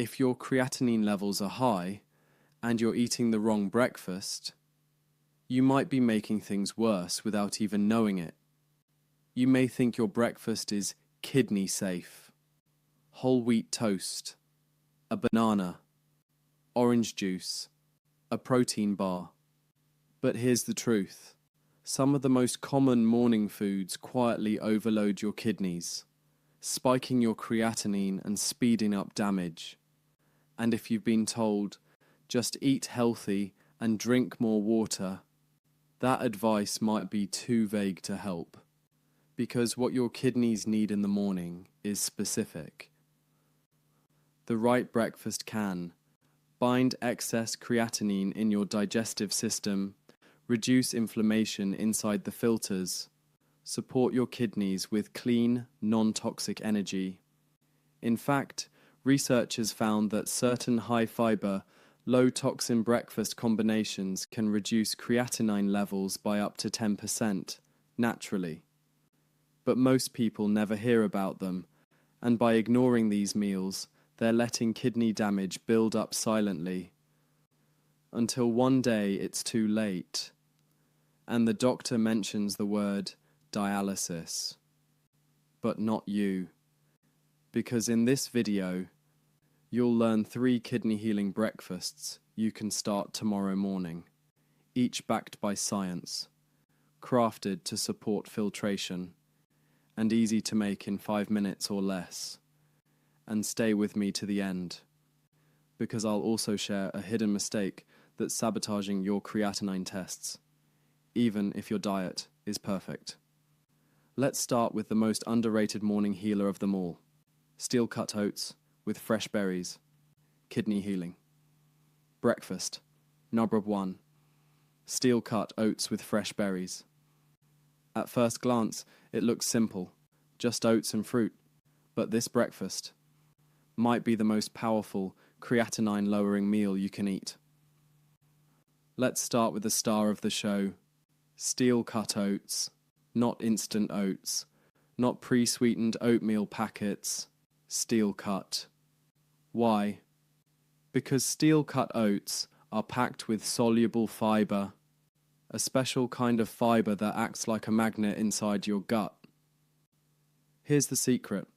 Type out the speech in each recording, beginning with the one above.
If your creatinine levels are high and you're eating the wrong breakfast, you might be making things worse without even knowing it. You may think your breakfast is kidney safe, whole wheat toast, a banana, orange juice, a protein bar. But here's the truth. Some of the most common morning foods quietly overload your kidneys, spiking your creatinine and speeding up damage. And if you've been told, just eat healthy and drink more water, that advice might be too vague to help. Because what your kidneys need in the morning is specific. The right breakfast can bind excess creatinine in your digestive system, reduce inflammation inside the filters, support your kidneys with clean, non-toxic energy. In fact, researchers found that certain high-fiber, low-toxin breakfast combinations can reduce creatinine levels by up to 10%, naturally. But most people never hear about them, and by ignoring these meals, they're letting kidney damage build up silently, until one day it's too late, and the doctor mentions the word dialysis. But not you, because in this video, you'll learn 3 kidney healing breakfasts you can start tomorrow morning, each backed by science, crafted to support filtration, and easy to make in 5 minutes or less. And stay with me to the end, because I'll also share a hidden mistake that's sabotaging your creatinine tests, even if your diet is perfect. Let's start with the most underrated morning healer of them all, steel-cut oats with fresh berries, kidney healing. Breakfast, number 1, steel-cut oats with fresh berries. At first glance, it looks simple, just oats and fruit, but this breakfast might be the most powerful creatinine-lowering meal you can eat. Let's start with the star of the show, steel-cut oats, not instant oats, not pre-sweetened oatmeal packets, steel-cut. Why? Because steel-cut oats are packed with soluble fiber, a special kind of fiber that acts like a magnet inside your gut. Here's the secret.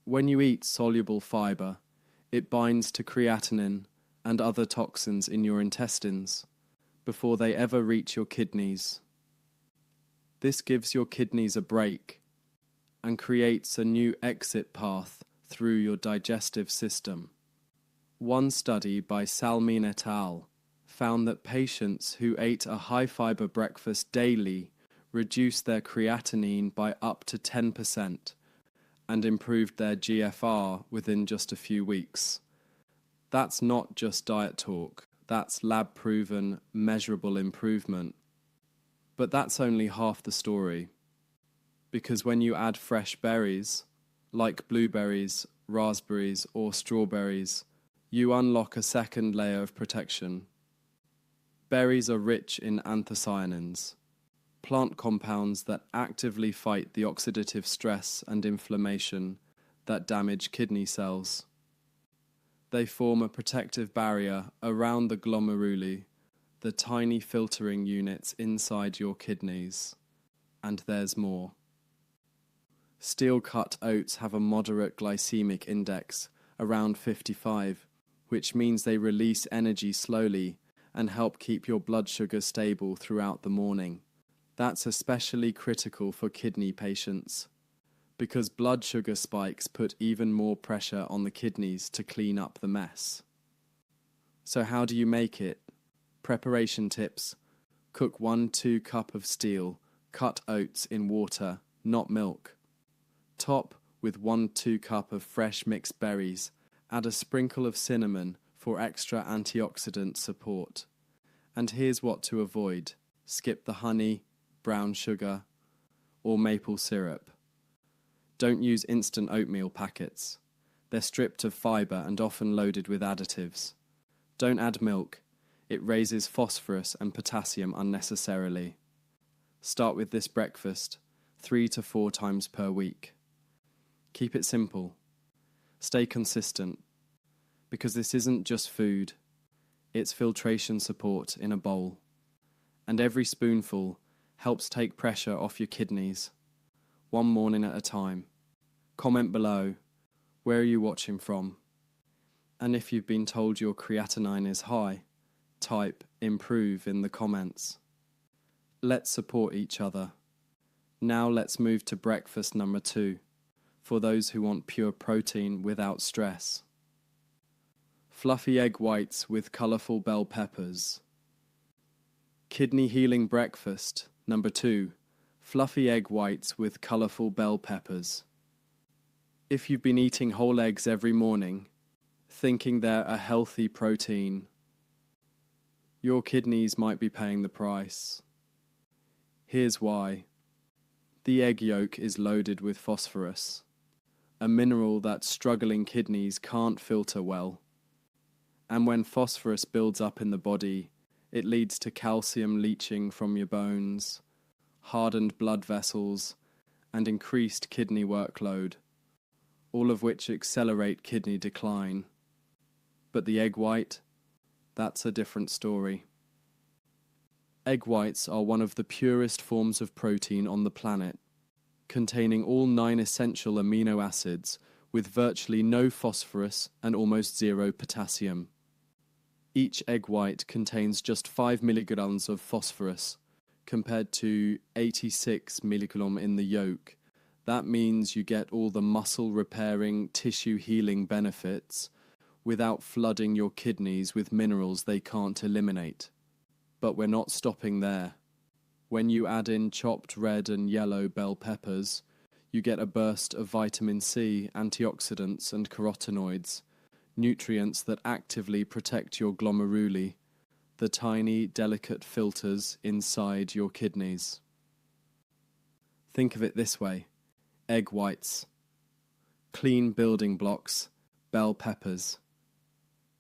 When you eat soluble fiber, it binds to creatinine and other toxins in your intestines before they ever reach your kidneys. This gives your kidneys a break and creates a new exit path through your digestive system. One study by Salmin et al. Found that patients who ate a high-fiber breakfast daily reduced their creatinine by up to 10% and improved their GFR within just a few weeks. That's not just diet talk, that's lab-proven, measurable improvement. But that's only half the story. Because when you add fresh berries, like blueberries, raspberries, or strawberries, you unlock a second layer of protection. Berries are rich in anthocyanins, plant compounds that actively fight the oxidative stress and inflammation that damage kidney cells. They form a protective barrier around the glomeruli, the tiny filtering units inside your kidneys. And there's more. Steel-cut oats have a moderate glycemic index, around 55, which means they release energy slowly and help keep your blood sugar stable throughout the morning. That's especially critical for kidney patients, because blood sugar spikes put even more pressure on the kidneys to clean up the mess. So how do you make it? Preparation tips. Cook 1-2 cup of steel-cut oats in water, not milk. Top with 1-2 cup of fresh mixed berries. Add a sprinkle of cinnamon for extra antioxidant support. And here's what to avoid. Skip the honey, brown sugar, or maple syrup. Don't use instant oatmeal packets. They're stripped of fiber and often loaded with additives. Don't add milk. It raises phosphorus and potassium unnecessarily. Start with this breakfast 3 to 4 times per week. Keep it simple. Stay consistent. because this isn't just food, it's filtration support in a bowl. And every spoonful helps take pressure off your kidneys, one morning at a time. Comment below, where are you watching from? And if you've been told your creatinine is high, type improve in the comments. Let's support each other. Now let's move to breakfast number 2, for those who want pure protein without stress. Fluffy egg whites with colourful bell peppers. Kidney healing breakfast number 2, fluffy egg whites with colourful bell peppers. If you've been eating whole eggs every morning, thinking they're a healthy protein, your kidneys might be paying the price. Here's why. The egg yolk is loaded with phosphorus, a mineral that struggling kidneys can't filter well. And when phosphorus builds up in the body, it leads to calcium leaching from your bones, hardened blood vessels, and increased kidney workload, all of which accelerate kidney decline. But the egg white, that's a different story. Egg whites are one of the purest forms of protein on the planet, containing all 9 essential amino acids with virtually no phosphorus and almost 0 potassium. Each egg white contains just 5 milligrams of phosphorus, compared to 86 milligram in the yolk. That means you get all the muscle repairing, tissue healing benefits without flooding your kidneys with minerals they can't eliminate. But we're not stopping there. When you add in chopped red and yellow bell peppers, you get a burst of vitamin C, antioxidants and carotenoids, nutrients that actively protect your glomeruli, the tiny, delicate filters inside your kidneys. Think of it this way: egg whites, clean building blocks, bell peppers,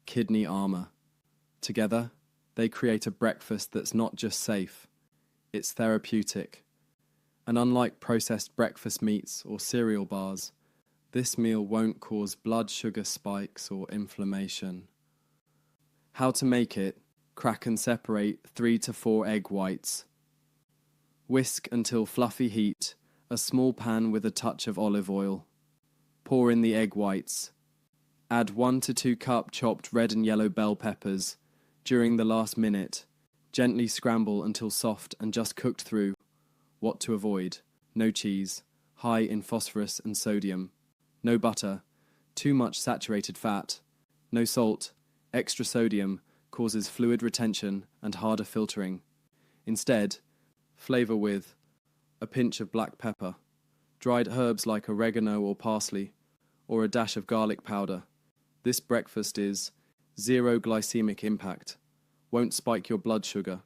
kidney armor. Together, they create a breakfast that's not just safe, it's therapeutic. And unlike processed breakfast meats or cereal bars, this meal won't cause blood sugar spikes or inflammation. How to make it: crack and separate 3 to 4 egg whites. Whisk until fluffy heat, a small pan with a touch of olive oil. Pour in the egg whites. Add 1 to 2 cup chopped red and yellow bell peppers. During the last minute, gently scramble until soft and just cooked through. What to avoid: no cheese, high in phosphorus and sodium. No butter, too much saturated fat. No salt, extra sodium causes fluid retention and harder filtering. Instead, flavor with a pinch of black pepper, dried herbs like oregano or parsley, or a dash of garlic powder. This breakfast is zero glycemic impact, won't spike your blood sugar,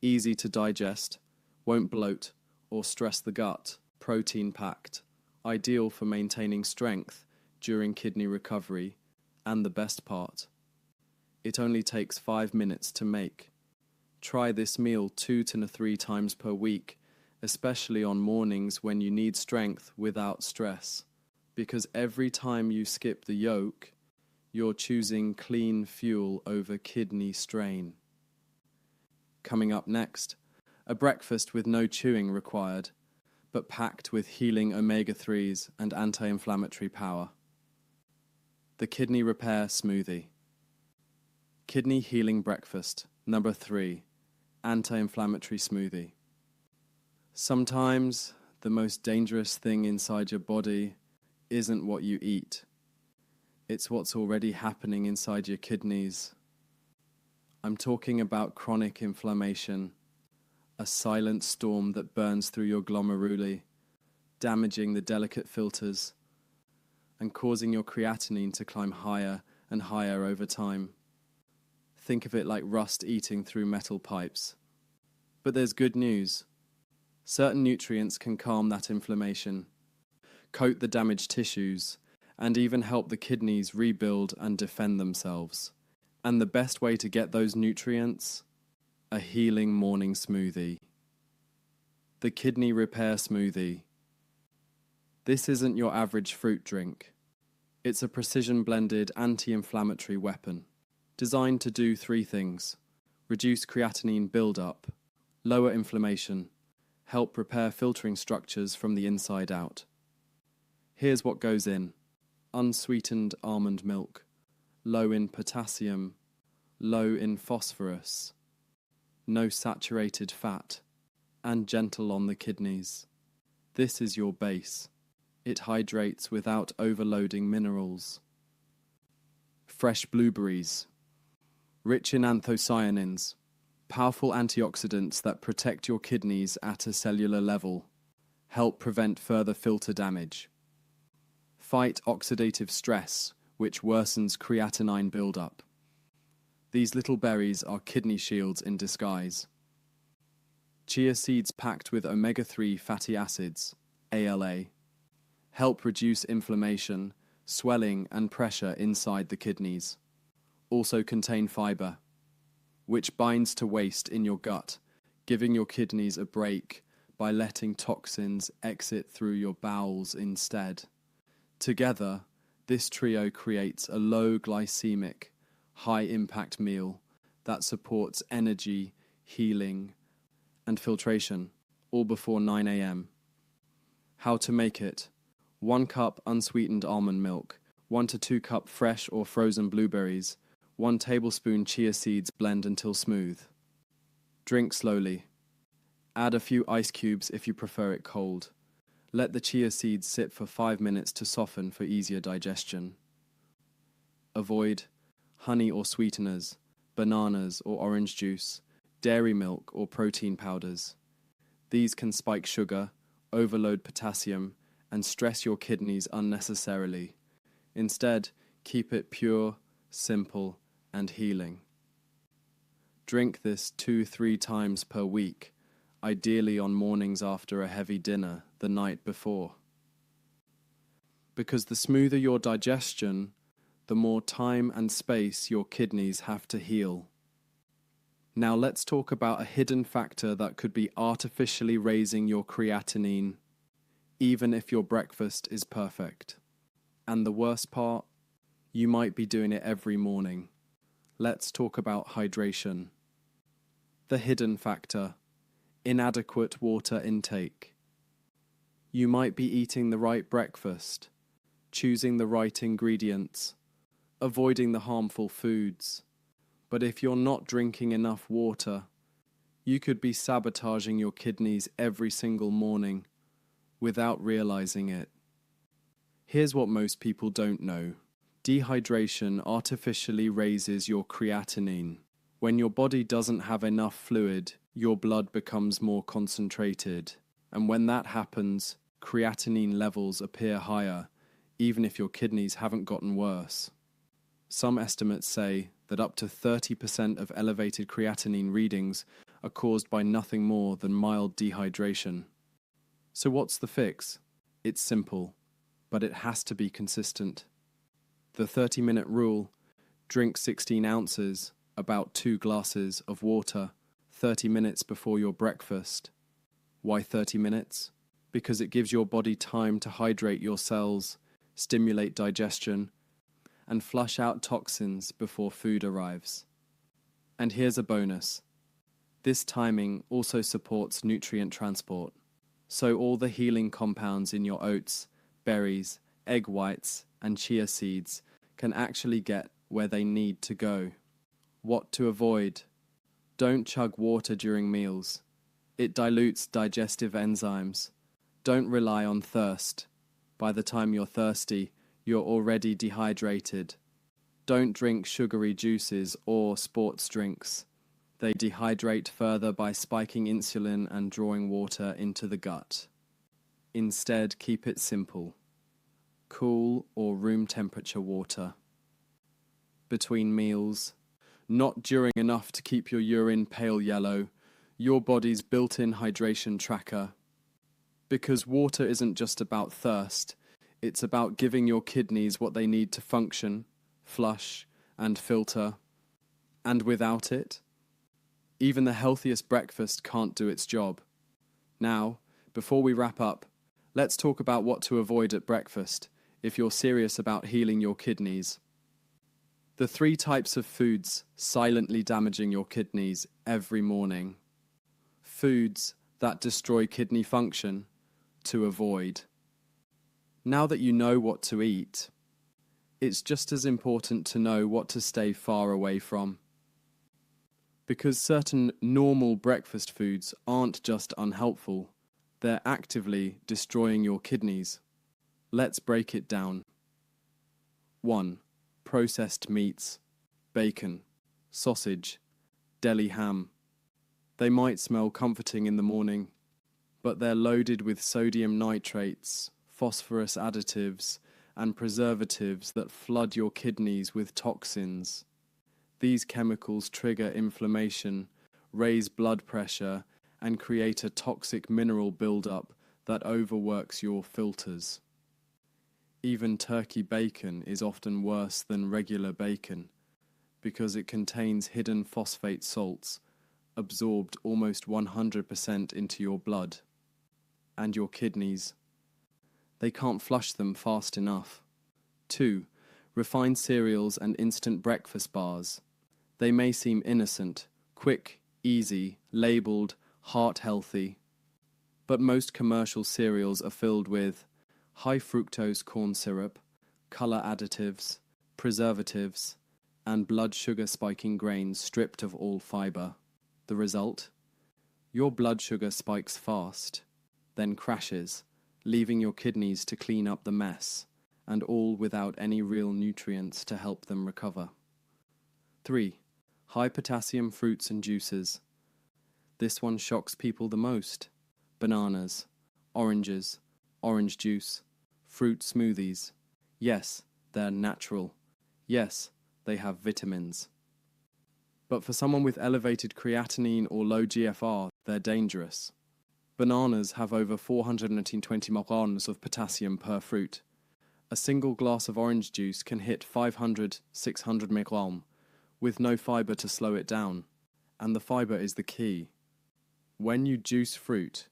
easy to digest, won't bloat or stress the gut, protein-packed, ideal for maintaining strength during kidney recovery, and the best part, it only takes 5 minutes to make. Try this meal 2 to 3 times per week, especially on mornings when you need strength without stress, because every time you skip the yolk, you're choosing clean fuel over kidney strain. Coming up next, a breakfast with no chewing required, but packed with healing omega-3s and anti-inflammatory power. The Kidney Repair Smoothie. Kidney Healing Breakfast, number 3, Anti-Inflammatory Smoothie. Sometimes the most dangerous thing inside your body isn't what you eat. It's what's already happening inside your kidneys. I'm talking about chronic inflammation, a silent storm that burns through your glomeruli, damaging the delicate filters and causing your creatinine to climb higher and higher over time. Think of it like rust eating through metal pipes. But there's good news. Certain nutrients can calm that inflammation, coat the damaged tissues, and even help the kidneys rebuild and defend themselves. And the best way to get those nutrients? A healing morning smoothie. The Kidney Repair Smoothie. This isn't your average fruit drink. It's a precision-blended anti-inflammatory weapon, designed to do three things: reduce creatinine buildup, lower inflammation, help repair filtering structures from the inside out. Here's what goes in: unsweetened almond milk, low in potassium, low in phosphorus, no saturated fat, and gentle on the kidneys. This is your base. It hydrates without overloading minerals. Fresh blueberries, rich in anthocyanins, powerful antioxidants that protect your kidneys at a cellular level, help prevent further filter damage. Fight oxidative stress, which worsens creatinine buildup. These little berries are kidney shields in disguise. Chia seeds packed with omega-3 fatty acids, ALA, help reduce inflammation, swelling and pressure inside the kidneys. Also contain fiber, which binds to waste in your gut, giving your kidneys a break by letting toxins exit through your bowels instead. Together, this trio creates a low glycemic, high-impact meal that supports energy, healing, and filtration, all before 9 a.m. How to make it: 1 cup unsweetened almond milk, 1 to 2 cup fresh or frozen blueberries, 1 tablespoon chia seeds, blend until smooth. Drink slowly. Add a few ice cubes if you prefer it cold. Let the chia seeds sit for 5 minutes to soften for easier digestion. Avoid honey or sweeteners, bananas or orange juice, dairy milk or protein powders. These can spike sugar, overload potassium, and stress your kidneys unnecessarily. Instead, keep it pure, simple, and healing. Drink this 2-3 times per week, ideally on mornings after a heavy dinner the night before. Because the smoother your digestion, the more time and space your kidneys have to heal. Now let's talk about a hidden factor that could be artificially raising your creatinine, even if your breakfast is perfect. And the worst part, you might be doing it every morning. Let's talk about hydration. The hidden factor: inadequate water intake. You might be eating the right breakfast, choosing the right ingredients, avoiding the harmful foods. But if you're not drinking enough water, you could be sabotaging your kidneys every single morning without realizing it. Here's what most people don't know. Dehydration artificially raises your creatinine. When your body doesn't have enough fluid, your blood becomes more concentrated. And when that happens, creatinine levels appear higher, even if your kidneys haven't gotten worse. Some estimates say that up to 30% of elevated creatinine readings are caused by nothing more than mild dehydration. So what's the fix? It's simple, but it has to be consistent. The 30-minute rule: drink 16 ounces, about 2 glasses of water, 30 minutes before your breakfast. Why 30 minutes? Because it gives your body time to hydrate your cells, stimulate digestion, and flush out toxins before food arrives. And here's a bonus. This timing also supports nutrient transport, so all the healing compounds in your oats, berries, egg whites, and chia seeds can actually get where they need to go. What to avoid? Don't chug water during meals. It dilutes digestive enzymes. Don't rely on thirst. By the time you're thirsty, you're already dehydrated. Don't drink sugary juices or sports drinks. They dehydrate further by spiking insulin and drawing water into the gut. Instead, keep it simple. Cool or room temperature water. Between meals. Not during enough to keep your urine pale yellow, your body's built-in hydration tracker. Because water isn't just about thirst, it's about giving your kidneys what they need to function, flush, and filter. And without it, even the healthiest breakfast can't do its job. Now, before we wrap up, let's talk about what to avoid at breakfast, if you're serious about healing your kidneys. The 3 types of foods silently damaging your kidneys every morning. Foods that destroy kidney function to avoid. Now that you know what to eat, it's just as important to know what to stay far away from. Because certain normal breakfast foods aren't just unhelpful, they're actively destroying your kidneys. Let's break it down. 1. Processed meats, bacon, sausage, deli ham. They might smell comforting in the morning, but they're loaded with sodium nitrates, phosphorus additives, and preservatives that flood your kidneys with toxins. These chemicals trigger inflammation, raise blood pressure, and create a toxic mineral buildup that overworks your filters. Even turkey bacon is often worse than regular bacon because it contains hidden phosphate salts absorbed almost 100% into your blood and your kidneys. They can't flush them fast enough. 2. Refined cereals and instant breakfast bars. They may seem innocent, quick, easy, labeled, heart-healthy, but most commercial cereals are filled with high fructose corn syrup, color additives, preservatives, and blood sugar spiking grains stripped of all fiber. The result? Your blood sugar spikes fast, then crashes, leaving your kidneys to clean up the mess, and all without any real nutrients to help them recover. 3. High potassium fruits and juices. This one shocks people the most. Bananas, oranges, orange juice, fruit smoothies. Yes, they're natural. Yes, they have vitamins. But for someone with elevated creatinine or low GFR, they're dangerous. Bananas have over 420 milligrams of potassium per fruit. A single glass of orange juice can hit 500-600 milligrams, with no fiber to slow it down. And the fiber is the key. When you juice fruit,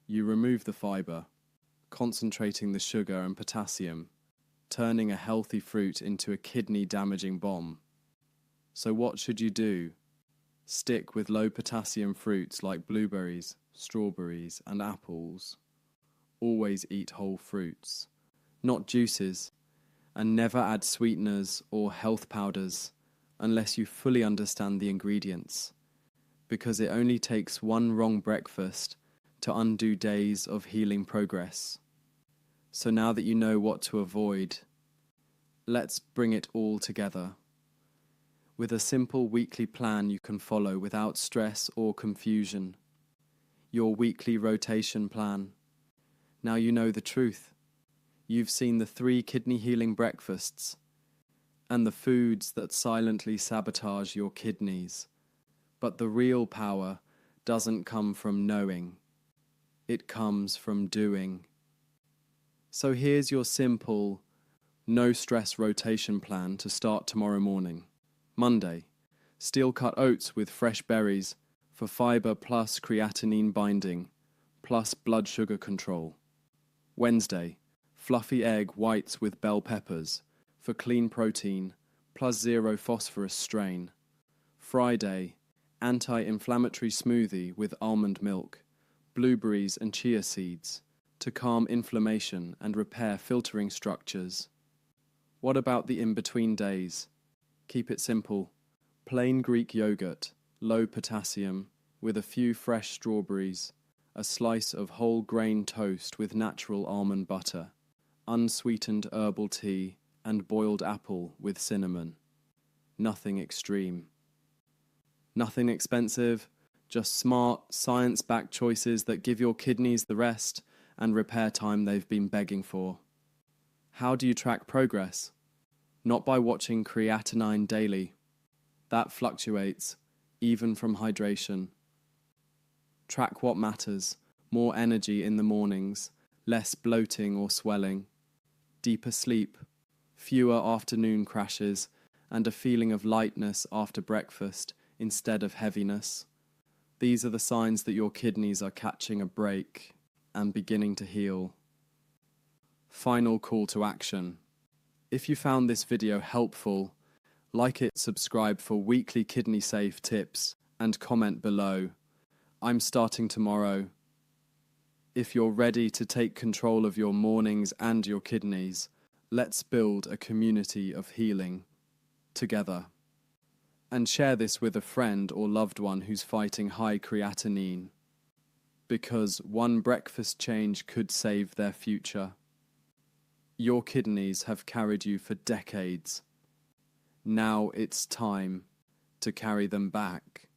you remove the fiber, concentrating the sugar and potassium, turning a healthy fruit into a kidney-damaging bomb. So what should you do? Stick with low-potassium fruits like blueberries, strawberries, and apples. Always eat whole fruits, not juices, and never add sweeteners or health powders unless you fully understand the ingredients, because it only takes one wrong breakfast to undo days of healing progress. So now that you know what to avoid, let's bring it all together. With a simple weekly plan you can follow without stress or confusion. Your weekly rotation plan. Now you know the truth. You've seen the 3 kidney healing breakfasts and the foods that silently sabotage your kidneys. But the real power doesn't come from knowing. It comes from doing. So here's your simple, no-stress rotation plan to start tomorrow morning. Monday, steel-cut oats with fresh berries for fiber plus creatinine binding, plus blood sugar control. Wednesday, fluffy egg whites with bell peppers for clean protein, plus 0 phosphorus strain. Friday, anti-inflammatory smoothie with almond milk, blueberries and chia seeds to calm inflammation and repair filtering structures. What about the in-between days? Keep it simple. Plain Greek yogurt, low potassium, with a few fresh strawberries, a slice of whole grain toast with natural almond butter, unsweetened herbal tea, and boiled apple with cinnamon. Nothing extreme. Nothing expensive, just smart, science-backed choices that give your kidneys the rest and repair time they've been begging for. How do you track progress? Not by watching creatinine daily. That fluctuates, even from hydration. Track what matters: more energy in the mornings, less bloating or swelling, deeper sleep, fewer afternoon crashes, and a feeling of lightness after breakfast instead of heaviness. These are the signs that your kidneys are catching a break and beginning to heal. Final call to action. If you found this video helpful, like it, subscribe for weekly kidney-safe tips, and comment below. I'm starting tomorrow. If you're ready to take control of your mornings and your kidneys, let's build a community of healing together. And share this with a friend or loved one who's fighting high creatinine, because one breakfast change could save their future. Your kidneys have carried you for decades. Now it's time to carry them back.